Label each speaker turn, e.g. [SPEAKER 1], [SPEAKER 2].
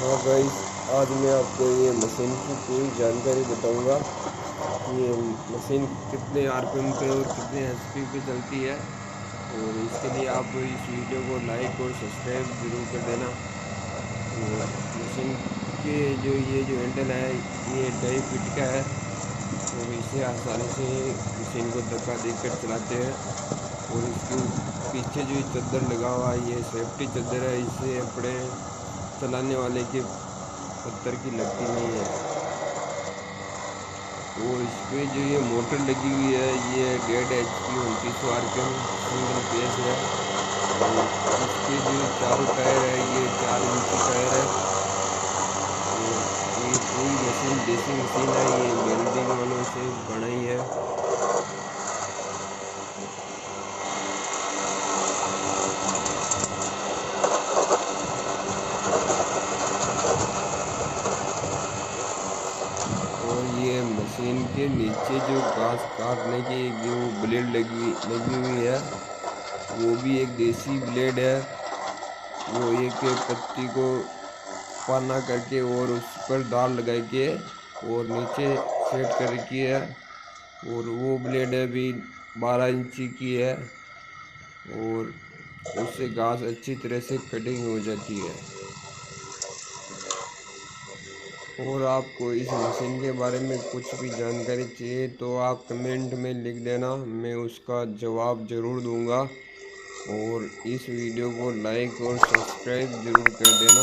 [SPEAKER 1] हाँ गाइस, आज मैं आपको ये मशीन की पूरी जानकारी बताऊंगा कि ये मशीन कितने आरपीएम पे और कितने एचपी पे चलती है। और इसके लिए आप इस वीडियो को लाइक और सब्सक्राइब जरूर कर देना। और मशीन के जो हैंडल है, ये 2.5 फीट का है और इसे आसानी से मशीन को धक्का देकर चलाते हैं। और इसके पीछे जो ये चद्दर लगा हुआ है, ये सेफ्टी चद्दर है, इससे अपने चलाने वाले के पत्थर की लगती नहीं है। और इसमें जो ये मोटर लगी हुई है, ये 1.5 HP 2900 RPM सिंगल फेस है। और इसके जो चारों टायर है, ये 4 इंची टायर है। और ये पूरी मशीन देसी मशीन है, ये वेल्डिंग वालों से बनाई है। और ये मशीन के नीचे जो घास काटने की जो ब्लेड लगी हुई है, वो भी एक देसी ब्लेड है। वो एक पत्ती को पाना करके और उस पर दाल लगा के और नीचे सेट कर रखी है। और वो ब्लेड अभी 12 इंची की है और उससे घास अच्छी तरह से कटिंग हो जाती है। और आपको इस मशीन के बारे में कुछ भी जानकारी चाहिए तो आप कमेंट में लिख देना, मैं उसका जवाब ज़रूर दूंगा। और इस वीडियो को लाइक और सब्सक्राइब ज़रूर कर देना।